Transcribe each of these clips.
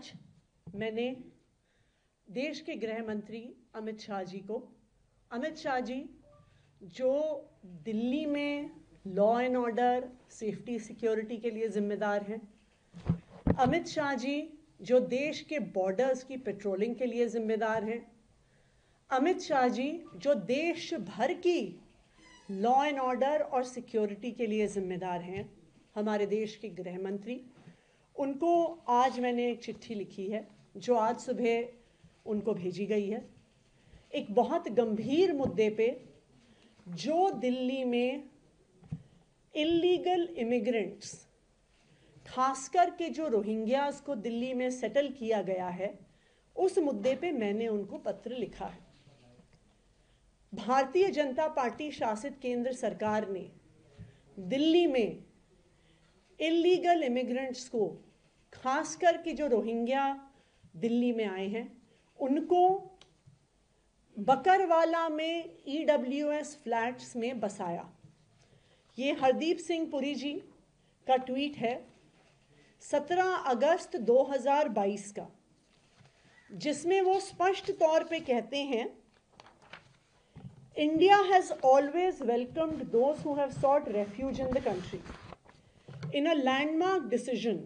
आज मैंने देश के गृह मंत्री अमित शाह जी जो दिल्ली में law and order, safety, security के लिए जिम्मेदार हैं, अमित शाह जी जो देश के बॉर्डर्स की पेट्रोलिंग के लिए जिम्मेदार हैं, अमित शाह जी जो देश भर की लॉ एंड ऑर्डर और सिक्योरिटी के लिए जिम्मेदार हैं, हमारे देश के गृह मंत्री, उनको आज मैंने एक चिट्ठी लिखी है जो आज सुबह उनको भेजी गई है। एक बहुत गंभीर मुद्दे पे जो दिल्ली में इल्लीगल इमिग्रेंट्स, खासकर के जो रोहिंग्यास को दिल्ली में सेटल किया गया है, उस मुद्दे पे मैंने उनको पत्र लिखा है। भारतीय जनता पार्टी शासित केंद्र सरकार ने दिल्ली में इल्लीगल इमिग्रेंट्स को, खासकर के जो रोहिंग्या दिल्ली में आए हैं, उनको बकरवाला में EWS फ्लैट्स में बसाया। ये हरदीप सिंह पुरी जी का ट्वीट है 17 अगस्त 2022 का, जिसमें वो स्पष्ट तौर पे कहते हैं, India has always welcomed those who have short refuge in the country. In a landmark decision,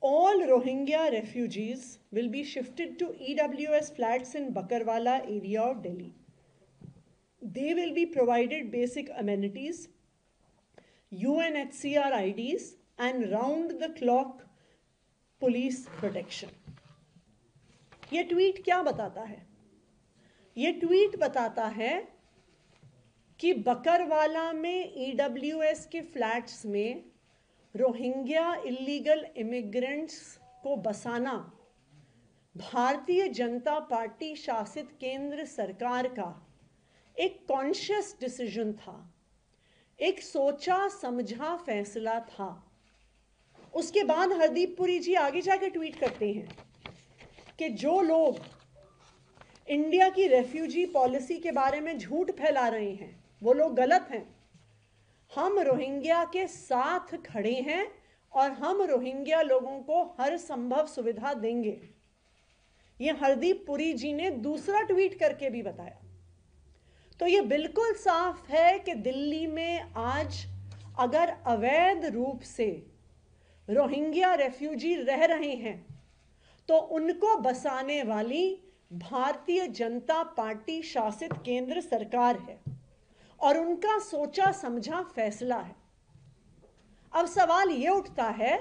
all Rohingya refugees will be shifted to EWS flats in Bakarwala area of Delhi. They will be provided basic amenities, UNHCR IDs, and round-the-clock police protection. ये tweet क्या बताता है? ये tweet बताता है कि बकरवाला में EWS के फ्लैट्स में रोहिंग्या इल्लीगल इमिग्रेंट्स को बसाना भारतीय जनता पार्टी शासित केंद्र सरकार का एक कॉन्शियस डिसीजन था, एक सोचा समझा फैसला था। उसके बाद हरदीप पुरी जी आगे जाकर ट्वीट करते हैं कि जो लोग इंडिया की रेफ्यूजी पॉलिसी के बारे में झूठ फैला रहे हैं, वो लोग गलत हैं। हम रोहिंग्या के साथ खड़े हैं और हम रोहिंग्या लोगों को हर संभव सुविधा देंगे। ये हरदीप पुरी जी ने दूसरा ट्वीट करके भी बताया। तो ये बिल्कुल साफ है कि दिल्ली में आज अगर अवैध रूप से रोहिंग्या रेफ्यूजी रह रहे हैं तो उनको बसाने वाली भारतीय जनता पार्टी शासित केंद्र सरकार है और उनका सोचा समझा फैसला है। अब सवाल ये उठता है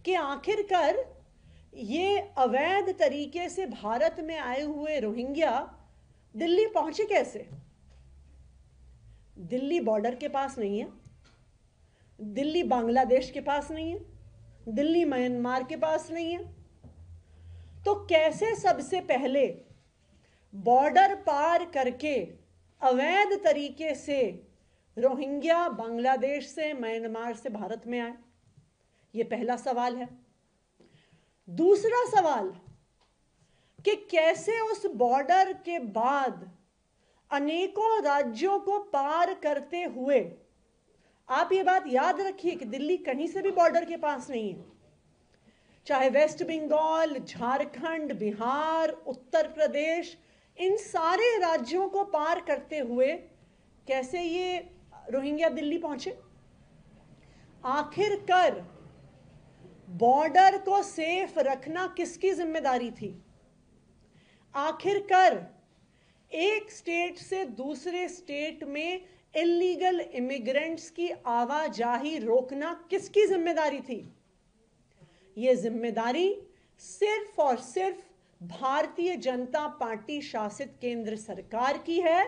कि आखिरकार ये अवैध तरीके से भारत में आए हुए रोहिंग्या दिल्ली पहुंचे कैसे? दिल्ली बॉर्डर के पास नहीं है, दिल्ली बांग्लादेश के पास नहीं है, दिल्ली म्यांमार के पास नहीं है, तो कैसे सबसे पहले बॉर्डर पार करके अवैध तरीके से रोहिंग्या बांग्लादेश से, म्यांमार से भारत में आए? ये पहला सवाल है। दूसरा सवाल कि कैसे उस बॉर्डर के बाद अनेकों राज्यों को पार करते हुए, आप ये बात याद रखिए कि दिल्ली कहीं से भी बॉर्डर के पास नहीं है, चाहे वेस्ट बंगाल, झारखंड, बिहार, उत्तर प्रदेश, इन सारे राज्यों को पार करते हुए कैसे ये रोहिंग्या दिल्ली पहुंचे? आखिरकार बॉर्डर को सेफ रखना किसकी जिम्मेदारी थी? आखिरकार एक स्टेट से दूसरे स्टेट में इल्लीगल इमिग्रेंट्स की आवाजाही रोकना किसकी जिम्मेदारी थी? ये जिम्मेदारी सिर्फ और सिर्फ भारतीय जनता पार्टी शासित केंद्र सरकार की है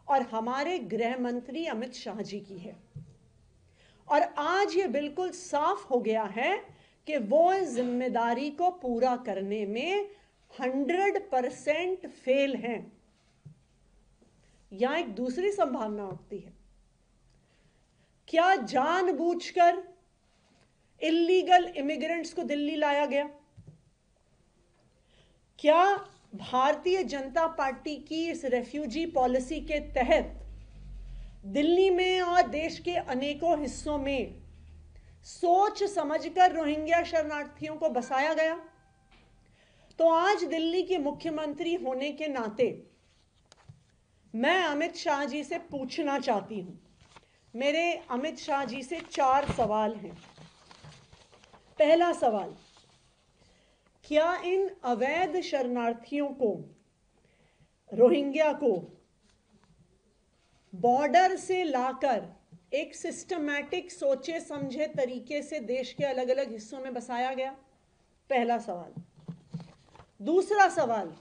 और हमारे गृह मंत्री अमित शाह जी की है। और आज ये बिल्कुल साफ हो गया है कि वो इस जिम्मेदारी को पूरा करने में 100% फेल हैं। यहां एक दूसरी संभावना उठती है, क्या जानबूझकर इल्लीगल इमिग्रेंट्स को दिल्ली लाया गया? क्या भारतीय जनता पार्टी की इस रेफ्यूजी पॉलिसी के तहत दिल्ली में और देश के अनेकों हिस्सों में सोच समझकर रोहिंग्या शरणार्थियों को बसाया गया? तो आज दिल्ली की मुख्यमंत्री होने के नाते मैं अमित शाह जी से पूछना चाहती हूं। मेरे अमित शाह जी से 4 सवाल हैं। पहला सवाल, क्या इन अवैध शरणार्थियों को, रोहिंग्या को बॉर्डर से लाकर एक सिस्टमैटिक सोचे समझे तरीके से देश के अलग अलग हिस्सों में बसाया गया? पहला सवाल। दूसरा सवाल,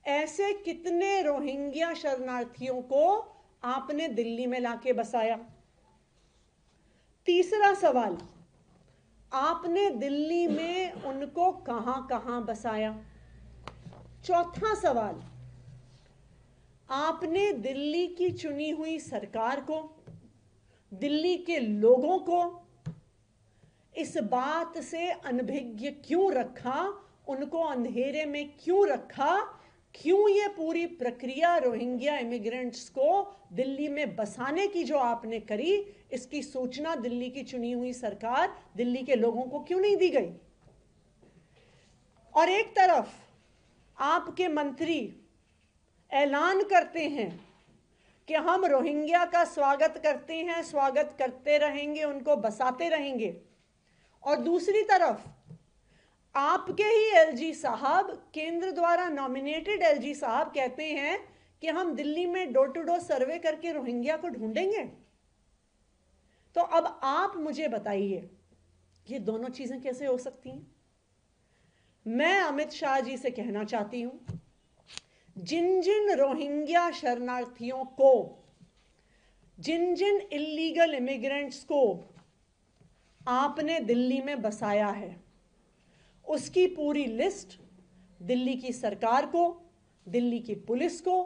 ऐसे कितने रोहिंग्या शरणार्थियों को आपने दिल्ली में लाके बसाया? तीसरा सवाल, आपने दिल्ली में उनको कहां कहां बसाया? चौथा सवाल, आपने दिल्ली की चुनी हुई सरकार को, दिल्ली के लोगों को इस बात से अनभिज्ञ क्यों रखा, उनको अंधेरे में क्यों रखा, क्यों ये पूरी प्रक्रिया रोहिंग्या इमिग्रेंट्स को दिल्ली में बसाने की जो आपने करी, इसकी सूचना दिल्ली की चुनी हुई सरकार, दिल्ली के लोगों को क्यों नहीं दी गई? और एक तरफ आपके मंत्री ऐलान करते हैं कि हम रोहिंग्या का स्वागत करते हैं, स्वागत करते रहेंगे, उनको बसाते रहेंगे, और दूसरी तरफ आपके ही एलजी साहब, केंद्र द्वारा नॉमिनेटेड एलजी साहब कहते हैं कि हम दिल्ली में डोर टू डोर सर्वे करके रोहिंग्या को ढूंढेंगे। तो अब आप मुझे बताइए, ये दोनों चीजें कैसे हो सकती हैं? मैं अमित शाह जी से कहना चाहती हूं, जिन जिन रोहिंग्या शरणार्थियों को, जिन जिन इलीगल इमिग्रेंट्स को आपने दिल्ली में बसाया है, उसकी पूरी लिस्ट दिल्ली की सरकार को, दिल्ली की पुलिस को,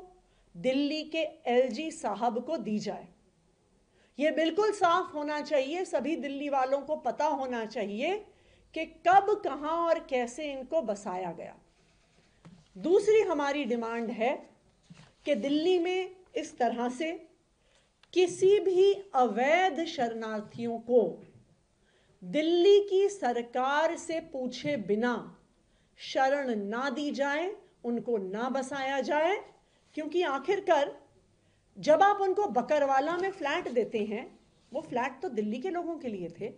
दिल्ली के एलजी साहब को दी जाए। यह बिल्कुल साफ होना चाहिए, सभी दिल्ली वालों को पता होना चाहिए कि कब, कहां और कैसे इनको बसाया गया। दूसरी हमारी डिमांड है कि दिल्ली में इस तरह से किसी भी अवैध शरणार्थियों को दिल्ली की सरकार से पूछे बिना शरण ना दी जाए, उनको ना बसाया जाए, क्योंकि आखिरकार जब आप उनको बकरवाला में फ्लैट देते हैं, वो फ्लैट तो दिल्ली के लोगों के लिए थे।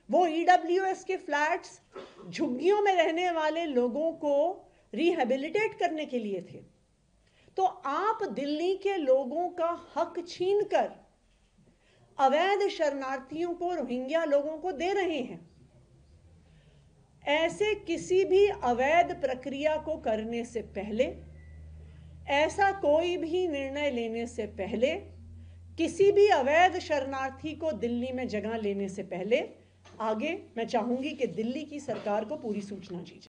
वो ईडब्ल्यूएस के फ्लैट्स झुग्गियों में रहने वाले लोगों को रिहेबिलिटेट करने के लिए थे। तो आप दिल्ली के लोगों का हक छीनकर अवैध शरणार्थियों को, रोहिंग्या लोगों को दे रहे हैं। ऐसे किसी भी अवैध प्रक्रिया को करने से पहले, ऐसा कोई भी निर्णय लेने से पहले, किसी भी अवैध शरणार्थी को दिल्ली में जगह लेने से पहले, आगे मैं चाहूंगी कि दिल्ली की सरकार को पूरी सूचना दी जाए।